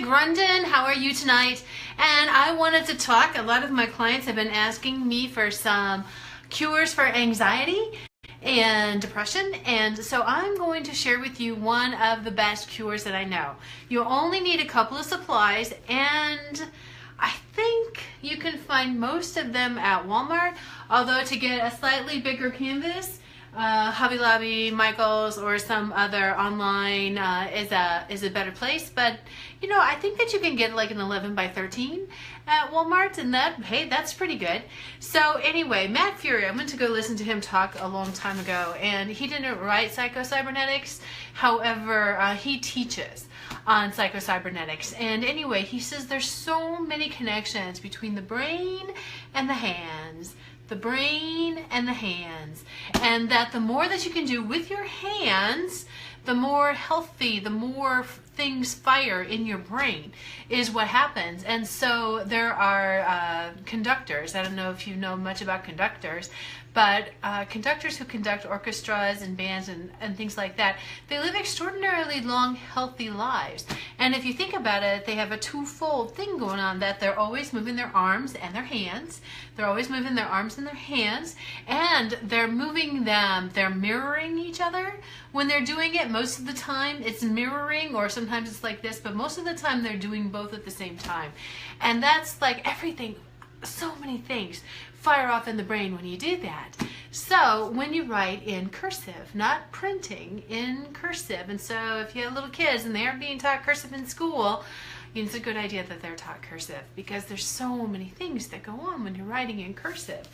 Grundon. How are you tonight? And I wanted to talk. A lot of my clients have been asking me for some cures for anxiety and depression, and so I'm going to share with you one of the best cures that I know. You only need a couple of supplies, and I think you can find most of them at Walmart, although to get a slightly bigger canvas, Hobby Lobby, Michaels, or some other online is a better place. But you know, I think that you can get like an 11 by 13 at Walmart, and that's pretty good. So anyway, Matt Fury, I went to go listen to him talk a long time ago, and he didn't write Psycho-Cybernetics. However, he teaches on Psycho-Cybernetics, and anyway, he says there's so many connections between the brain and the hands. The brain and the hands, and that the more that you can do with your hands, the more healthy, the more things fire in your brain is what happens. And so there are conductors. I don't know if you know much about conductors, but conductors who conduct orchestras and bands and things like that, they live extraordinarily long, healthy lives. And if you think about it, they have a twofold thing going on, that they're always moving their arms and their hands. They're always moving their arms and their hands, and they're moving them, they're mirroring each other. When they're doing it, most of the time it's mirroring, or sometimes it's like this, but most of the time they're doing both at the same time. And that's like everything, so many things fire off in the brain when you do that. So when you write in cursive, not printing, in cursive, and so if you have little kids and they aren't being taught cursive in school, it's a good idea that they're taught cursive, because there's so many things that go on when you're writing in cursive.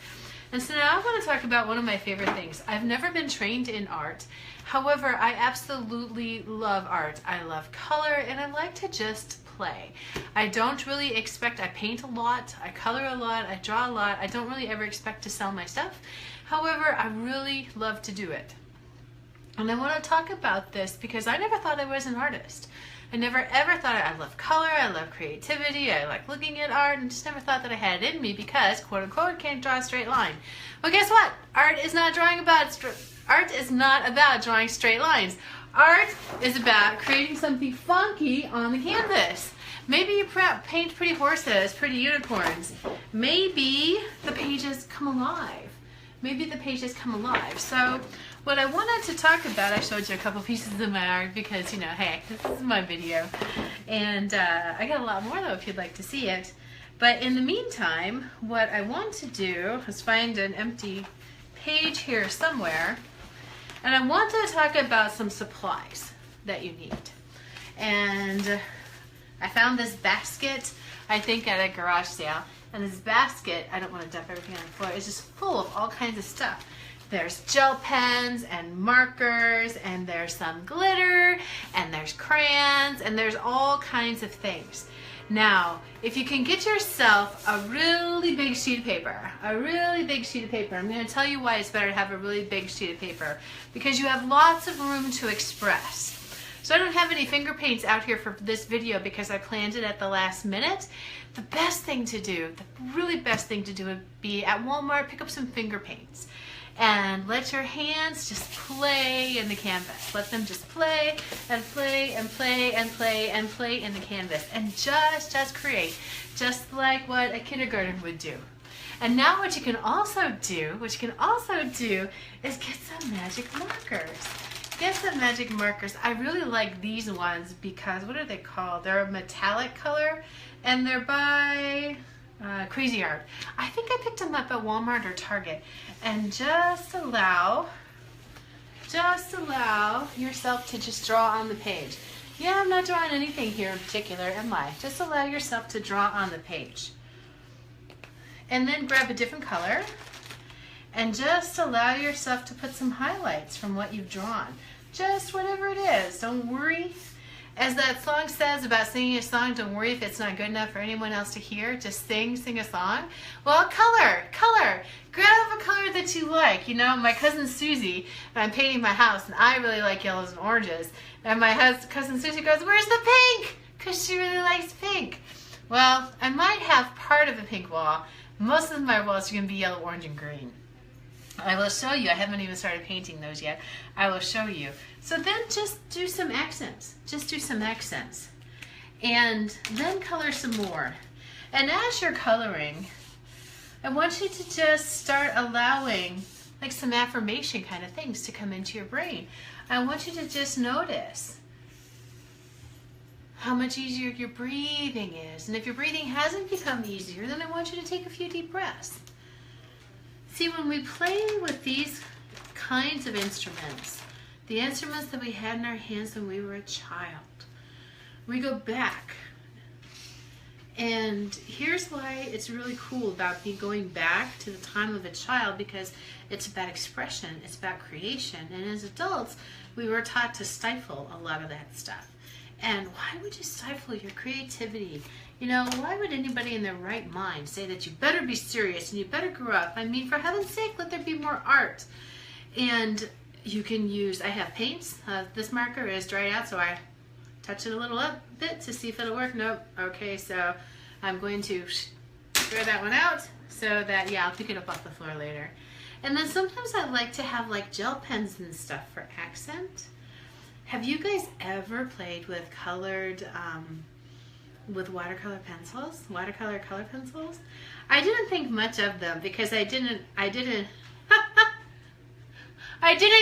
And so now I want to talk about one of my favorite things. I've never been trained in art. However, I absolutely love art. I love color, and I like to just play. I don't really expect, I paint a lot, I color a lot, I draw a lot. I don't really ever expect to sell my stuff. However, I really love to do it. And I want to talk about this because I never thought I was an artist. I never ever thought I love color, I love creativity, I like looking at art, and just never thought that I had it in me because, quote unquote, can't draw a straight line. Well, guess what? Art is not about drawing straight lines. Art is about creating something funky on the canvas. Maybe you paint pretty horses, pretty unicorns. Maybe the pages come alive. Maybe the pages come alive. So what I wanted to talk about, I showed you a couple pieces of my art because, you know, hey, this is my video. And I got a lot more though if you'd like to see it. But in the meantime, what I want to do is find an empty page here somewhere. And I want to talk about some supplies that you need. And I found this basket, I think at a garage sale. And this basket, I don't want to dump everything on the floor, it's just full of all kinds of stuff. There's gel pens and markers, and there's some glitter, and there's crayons, and there's all kinds of things. Now, if you can get yourself a really big sheet of paper, I'm going to tell you why it's better to have a really big sheet of paper, because you have lots of room to express. So I don't have any finger paints out here for this video because I planned it at the last minute. The best thing to do, the really best thing to do would be at Walmart, pick up some finger paints and let your hands just play in the canvas. Let them just play and play and play and play and play in the canvas, and just create, just like what a kindergarten would do. And now what you can also do is get some magic markers. Get some magic markers. I really like these ones because, what are they called? They're a metallic color, and they're by Crazy Art. I think I picked them up at Walmart or Target. And just allow yourself to just draw on the page. Yeah, I'm not drawing anything here in particular, am I? Just allow yourself to draw on the page. And then grab a different color and just allow yourself to put some highlights from what you've drawn. Just whatever it is. Don't worry. As that song says about singing a song, don't worry if it's not good enough for anyone else to hear. Just sing a song. Well, color. Grab a color that you like. You know, my cousin Susie, and I'm painting my house, and I really like yellows and oranges. And my cousin Susie goes, "Where's the pink?" Because she really likes pink. Well, I might have part of a pink wall. Most of my walls are going to be yellow, orange, and green. I will show you. I haven't even started painting those yet. I will show you. So then just do some accents. Just do some accents. and then color some more. And as you're coloring, I want you to just start allowing like some affirmation kind of things to come into your brain. I want you to just notice how much easier your breathing is. And if your breathing hasn't become easier, then I want you to take a few deep breaths. See, when we play with these kinds of instruments, the instruments that we had in our hands when we were a child, we go back. And here's why it's really cool about me going back to the time of a child, because it's about expression, it's about creation. And as adults, we were taught to stifle a lot of that stuff. And why would you stifle your creativity? You know, why would anybody in their right mind say that you better be serious and you better grow up? I mean, for heaven's sake, let there be more art. And you can use, I have paints. This marker is dried out, so I touch it a little bit to see if it'll work. Nope. Okay, so I'm going to throw that one out so that, yeah, I'll pick it up off the floor later. And then sometimes I like to have like gel pens and stuff for accent. Have you guys ever played with colored, with watercolor pencils, watercolor color pencils? I didn't think much of them because I didn't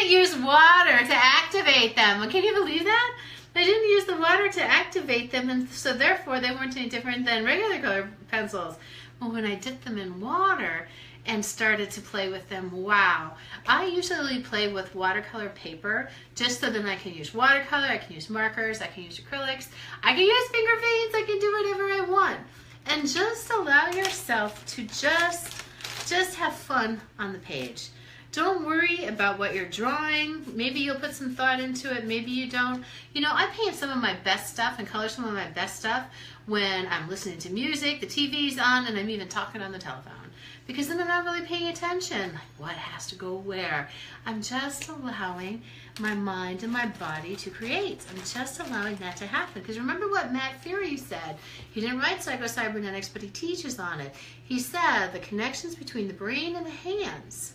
use water to activate them. Can you believe that? I didn't use the water to activate them, and so therefore they weren't any different than regular color pencils. Well, when I dipped them in water and started to play with them, wow. I usually play with watercolor paper just so then I can use watercolor, I can use markers, I can use acrylics, I can use finger paints, I can do whatever I want. And just allow yourself to just have fun on the page. Don't worry about what you're drawing. Maybe you'll put some thought into it, maybe you don't. You know, I paint some of my best stuff and color some of my best stuff when I'm listening to music, the TV's on, and I'm even talking on the telephone. Because then I'm not really paying attention, like what has to go where. I'm just allowing my mind and my body to create. I'm just allowing that to happen. Because remember what Matt Fury said. He didn't write Psycho-Cybernetics, but he teaches on it. He said the connections between the brain and the hands.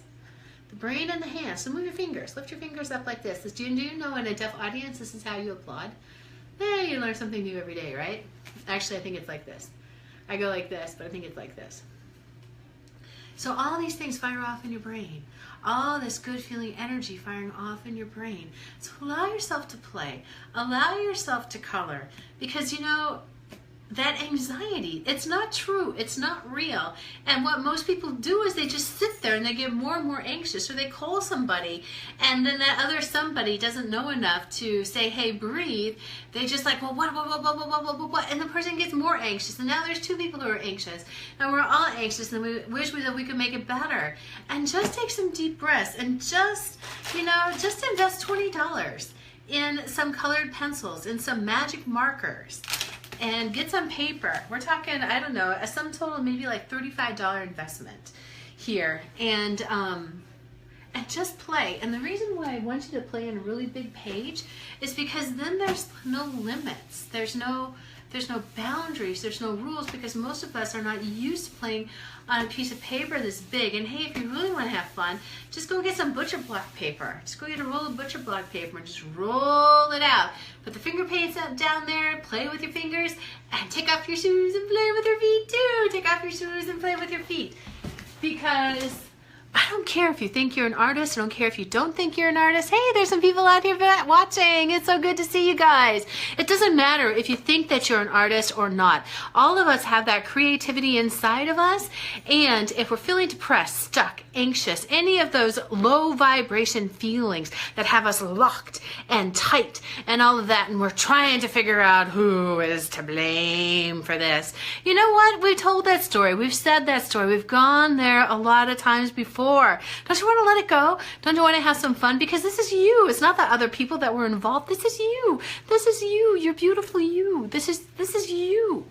The brain and the hands. So move your fingers. Lift your fingers up like this. Do you know in a deaf audience this is how you applaud? You learn something new every day, right? Actually, I think it's like this. I go like this, but I think it's like this. So all these things fire off in your brain. All this good feeling energy firing off in your brain. So allow yourself to play. Allow yourself to color. Because, you know, that anxiety, it's not true, it's not real. And what most people do is they just sit there and they get more and more anxious, or they call somebody and then that other somebody doesn't know enough to say, hey, breathe. They just like, well, what, and the person gets more anxious, and now there's two people who are anxious, and we're all anxious, and we wish that we could make it better. And just take some deep breaths and just, you know, just invest $20 in some colored pencils, in some magic markers, and get some paper. We're talking, I don't know, a sum total maybe like $35 investment here, and just play. And the reason why I want you to play on a really big page is because then there's no limits. There's no boundaries, there's no rules, because most of us are not used to playing on a piece of paper this big. And hey, if you really want to have fun, just go get some butcher block paper. Just go get a roll of butcher block paper and just roll it out. Put the finger paints down there, play with your fingers, and take off your shoes and play with your feet too. Take off your shoes and play with your feet. Because I don't care if you think you're an artist. I don't care if you don't think you're an artist. Hey, there's some people out here watching. It's so good to see you guys. It doesn't matter if you think that you're an artist or not. All of us have that creativity inside of us. And if we're feeling depressed, stuck, anxious, any of those low vibration feelings that have us locked and tight and all of that, and we're trying to figure out who is to blame for this. You know what? We told that story. We've said that story. We've gone there a lot of times before. Don't you want to let it go? Don't you want to have some fun? Because this is you. It's not the other people that were involved. This is you. This is you. You're beautiful you. This is you.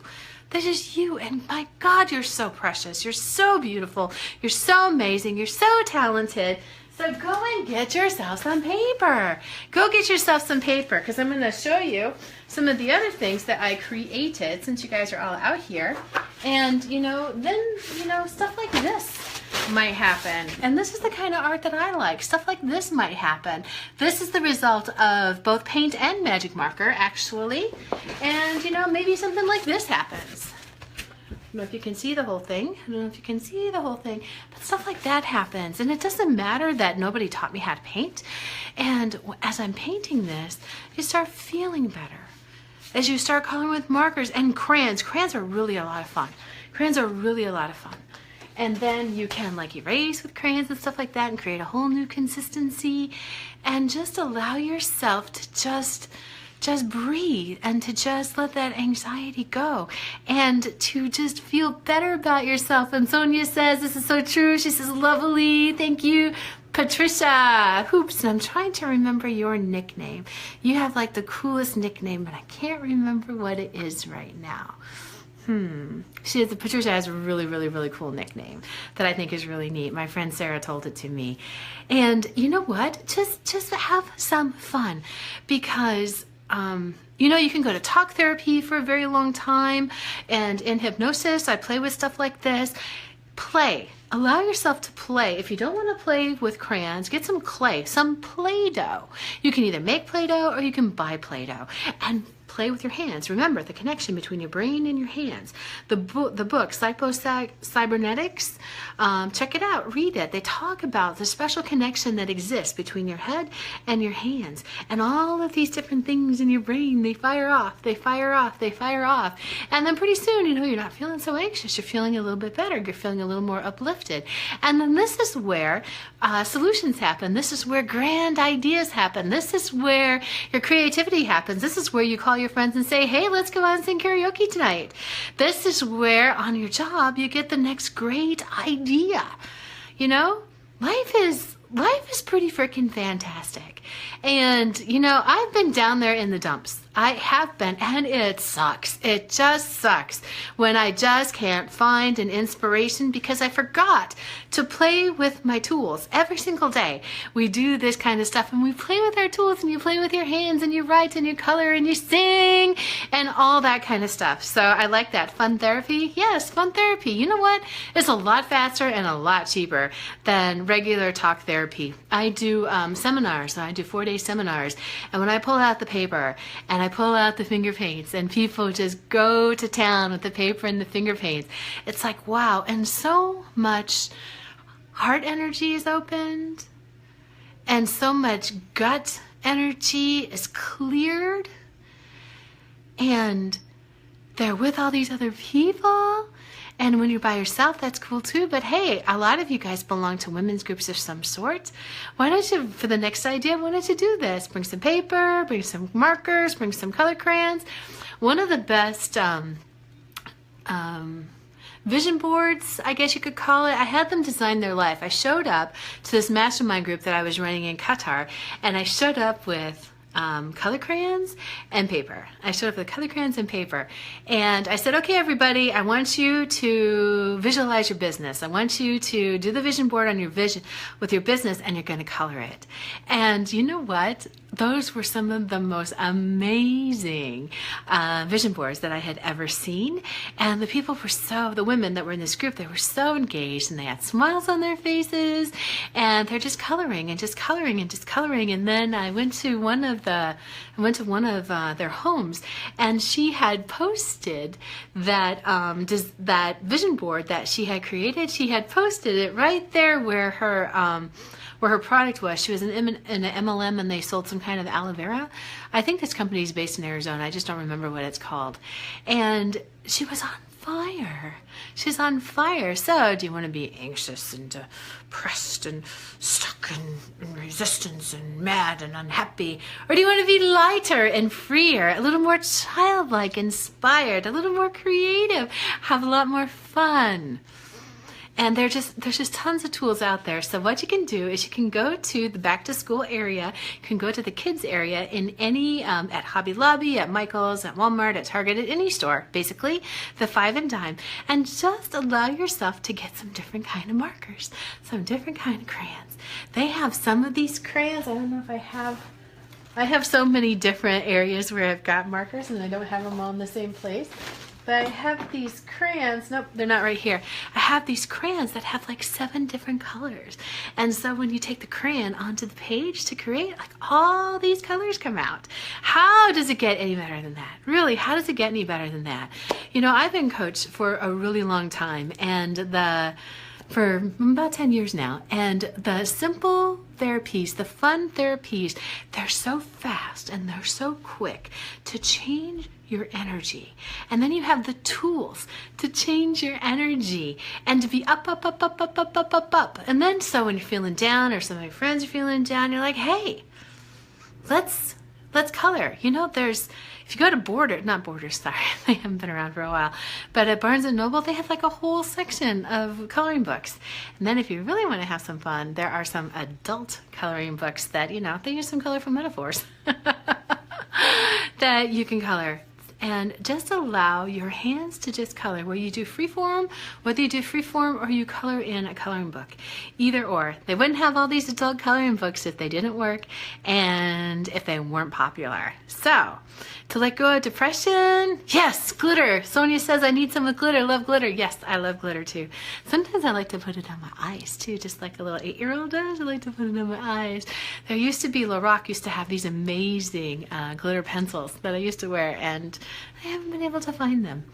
This is you. And my God, you're so precious. You're so beautiful. You're so amazing. You're so talented. So go and get yourself some paper. Go get yourself some paper, because I'm going to show you some of the other things that I created since you guys are all out here. And, you know, then, you know, stuff like this. might happen. And this is the kind of art that I like. Stuff like this might happen. This is the result of both paint and magic marker, actually. And, you know, maybe something like this happens. I don't know if you can see the whole thing. But stuff like that happens. And it doesn't matter that nobody taught me how to paint. And as I'm painting this, you start feeling better. As you start coloring with markers and crayons. Crayons are really a lot of fun. And then you can like erase with crayons and stuff like that and create a whole new consistency and just allow yourself to just breathe and to just let that anxiety go and to just feel better about yourself. And Sonia says, this is so true. She says, lovely, thank you. Patricia Hoops, and I'm trying to remember your nickname. You have like the coolest nickname, but I can't remember what it is right now. Patricia has a really cool nickname that I think is really neat. My friend Sarah told it to me. And you know what? Just have some fun because you know, you can go to talk therapy for a very long time, and in hypnosis, I play with stuff like this. Play. Allow yourself to play. If you don't want to play with crayons, get some clay, some Play-Doh. You can either make Play-Doh or you can buy Play-Doh. And play with your hands. Remember the connection between your brain and your hands. The book, Psycho-Cybernetics, check it out, read it. They talk about the special connection that exists between your head and your hands. And all of these different things in your brain, they fire off. And then pretty soon, you know, you're not feeling so anxious. You're feeling a little bit better. You're feeling a little more uplifted. And then this is where solutions happen. This is where grand ideas happen. This is where your creativity happens. This is where you call your friends and say, hey, let's go out and sing karaoke tonight. This is where on your job you get the next great idea. You know, life is pretty freaking fantastic. And, you know, I've been down there in the dumps. I have been, and it sucks. It just sucks when I just can't find an inspiration because I forgot to play with my tools. Every single day we do this kind of stuff and we play with our tools, and you play with your hands and you write and you color and you sing and all that kind of stuff. So I like that. Fun therapy? Yes, fun therapy. You know what? It's a lot faster and a lot cheaper than regular talk therapy. I do seminars. I do 4-day seminars, and when I pull out the paper and I pull out the finger paints and people just go to town with the paper and the finger paints, it's like, wow. And so much heart energy is opened and so much gut energy is cleared, and they're with all these other people. And when you're by yourself, that's cool too. But hey, a lot of you guys belong to women's groups of some sort. Why don't you, for the next idea, why don't you do this? Bring some paper, bring some markers, bring some color crayons. One of the best vision boards, I guess you could call it. I had them design their life. I showed up to this mastermind group that I was running in Qatar, and I showed up with color crayons and paper. I showed up with color crayons and paper, and I said, okay, everybody, I want you to visualize your business. I want you to do the vision board on your vision with your business, and you're going to color it. And you know what? Those were some of the most amazing vision boards that I had ever seen. And the people were the women that were in this group, they were so engaged, and they had smiles on their faces, and they're just coloring and just coloring and just coloring. And then I went to one of their homes, and she had posted that that vision board that she had created. She had posted it right there where her product was. She was in an MLM, and they sold some kind of aloe vera. I think this company is based in Arizona. I just don't remember what it's called. And she was on fire. She's on fire. So do you want to be anxious and depressed and stuck in resistance and mad and unhappy? Or do you want to be lighter and freer, a little more childlike, inspired, a little more creative, have a lot more fun? And there's just tons of tools out there. So what you can do is you can go to the back to school area, you can go to the kids area in any, at Hobby Lobby, at Michael's, at Walmart, at Target, at any store, basically, the 5 and dime, and just allow yourself to get some different kind of markers, some different kind of crayons. They have some of these crayons. I don't know if I have so many different areas where I've got markers and I don't have them all in the same place. But I have these crayons. Nope, they're not right here. I have these crayons that have like 7 different colors. And so when you take the crayon onto the page to create, like all these colors come out. How does it get any better than that? Really, how does it get any better than that? You know, I've been coached for a really long time, and for about 10 years now, and the simple therapies, the fun therapies, they're so fast and they're so quick to change your energy. And then you have the tools to change your energy and to be up, up, up, up, up, up, up, up, up. And then so when you're feeling down, or some of your friends are feeling down, you're like, hey, let's color. You know, if you go to Borders, sorry, they haven't been around for a while, but at Barnes & Noble, they have like a whole section of coloring books. And then if you really want to have some fun, there are some adult coloring books that, you know, they use some colorful metaphors that you can color. And just allow your hands to just color, whether you do freeform or you color in a coloring book. Either or. They wouldn't have all these adult coloring books if they didn't work and if they weren't popular. So, to let go of depression, yes, glitter. Sonia says, I need some with glitter, love glitter. Yes, I love glitter too. Sometimes I like to put it on my eyes too, just like a little 8-year-old does. I like to put it on my eyes. There used to be, Lorac used to have these amazing glitter pencils that I used to wear, and I haven't been able to find them.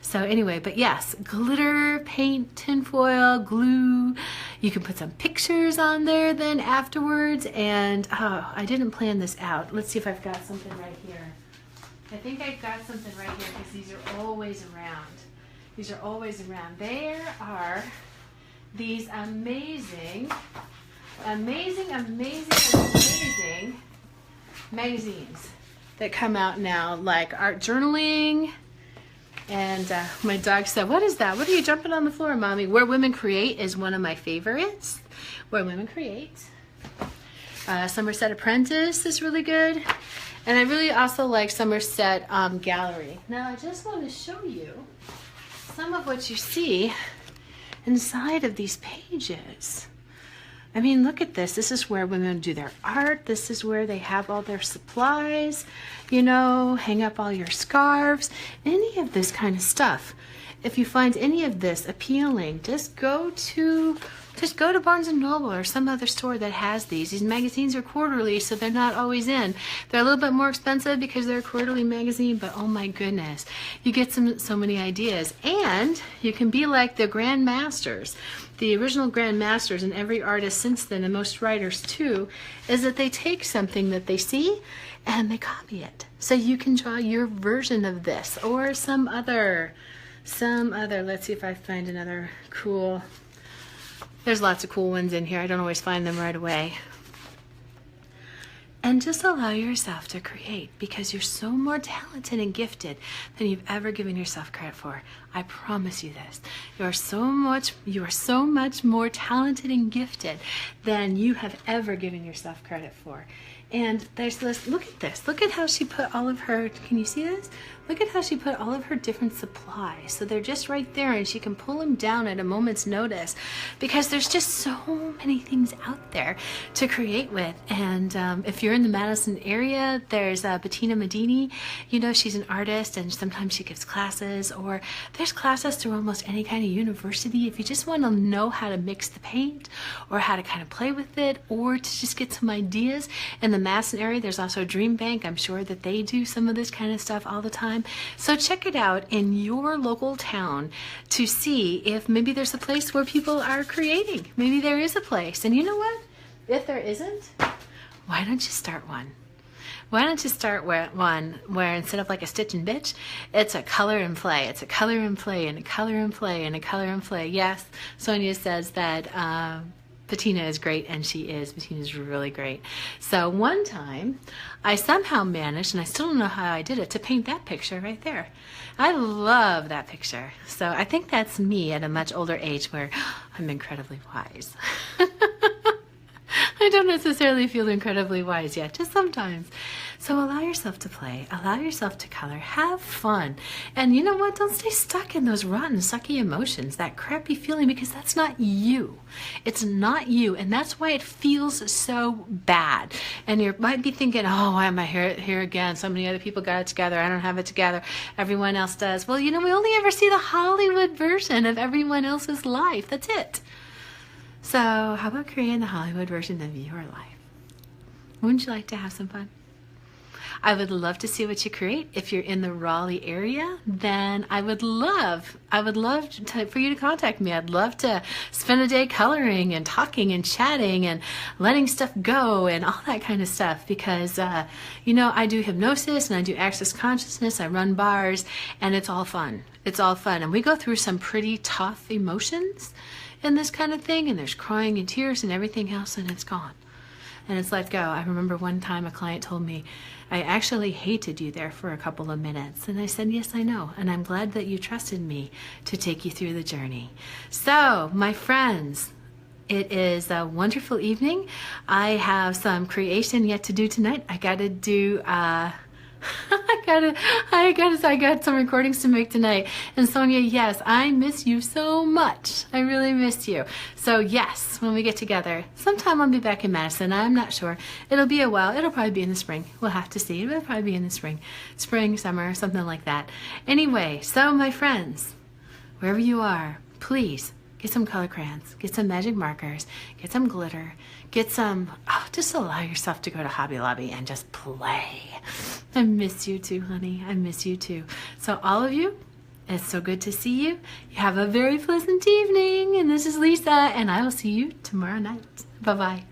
So anyway, but yes, glitter, paint, tinfoil, glue. You can put some pictures on there then afterwards. And I didn't plan this out. Let's see if I've got something right here. I think I've got something right here because these are always around. These are always around. There are these amazing magazines that come out now, like Art Journaling. And my dog said, what is that? What are you jumping on the floor, Mommy? Where Women Create is one of my favorites. Where Women Create. Somerset Apprentice is really good. And I really also like Somerset Gallery. Now I just want to show you some of what you see inside of these pages. I mean, look at this. This is where women do their art. This is where they have all their supplies, you know, hang up all your scarves, any of this kind of stuff. If you find any of this appealing, just go to Barnes & Noble or some other store that has these. These magazines are quarterly, so they're not always in. They're a little bit more expensive because they're a quarterly magazine, but oh my goodness, you get so many ideas. And you can be like the Grand Masters. The original Grand Masters, and every artist since then, and most writers too, is that they take something that they see and they copy it. So you can draw your version of this or some other, let's see if I find another cool. There's lots of cool ones in here. I don't always find them right away. And just allow yourself to create, because you're so more talented and gifted than you've ever given yourself credit for. I promise you this. You are so much more talented and gifted than you have ever given yourself credit for. And there's this, look at this. Look at how she put all of her, can you see this? Look at how she put all of her different supplies. So they're just right there, and she can pull them down at a moment's notice, because there's just so many things out there to create with. And if you're in the Madison area, there's Bettina Medini. You know, she's an artist, and sometimes she gives classes, or there's classes through almost any kind of university. If you just want to know how to mix the paint, or how to kind of play with it, or to just get some ideas. In the Madison area, there's also Dream Bank. I'm sure that they do some of this kind of stuff all the time. So check it out in your local town to see if maybe there's a place where people are creating. Maybe there is a place. And you know what? If there isn't, why don't you start one? Why don't you start one where instead of like a Stitch and Bitch, it's a color and play. It's a color and play and a color and play and a color and play. Yes, Sonia says that Bettina is great, and she is. Bettina's really great. So one time, I somehow managed, and I still don't know how I did it, to paint that picture right there. I love that picture. So I think that's me at a much older age where I'm incredibly wise. I don't necessarily feel incredibly wise yet, just sometimes. So allow yourself to play, allow yourself to color, have fun. And you know what? Don't stay stuck in those rotten, sucky emotions, that crappy feeling, because that's not you. It's not you. And that's why it feels so bad. And you might be thinking, oh, why am I here again? So many other people got it together. I don't have it together. Everyone else does. Well, you know, we only ever see the Hollywood version of everyone else's life. That's it. So how about creating the Hollywood version of your life? Wouldn't you like to have some fun? I would love to see what you create. If you're in the Raleigh area, then I would love for you to contact me. I'd love to spend a day coloring and talking and chatting and letting stuff go and all that kind of stuff, because you know, I do hypnosis and I do access consciousness, I run bars, and it's all fun. It's all fun. And we go through some pretty tough emotions in this kind of thing, and there's crying and tears and everything else, and it's gone. And it's let go. I remember one time a client told me, I actually hated you there for a couple of minutes. And I said, yes, I know. And I'm glad that you trusted me to take you through the journey. So, my friends, it is a wonderful evening. I have some creation yet to do tonight. I got to do... I got some recordings to make tonight. And Sonia, yes, I miss you so much. I really missed you. So yes, when we get together, sometime I'll be back in Madison. I'm not sure. It'll be a while. It'll probably be in the spring. We'll have to see. It'll probably be in the spring, summer, something like that. Anyway, so my friends, wherever you are, please get some color crayons, get some magic markers, get some glitter, get some, just allow yourself to go to Hobby Lobby and just play. I miss you too, honey. I miss you too. So all of you, it's so good to see you. You have a very pleasant evening. And this is Lisa, and I will see you tomorrow night. Bye-bye.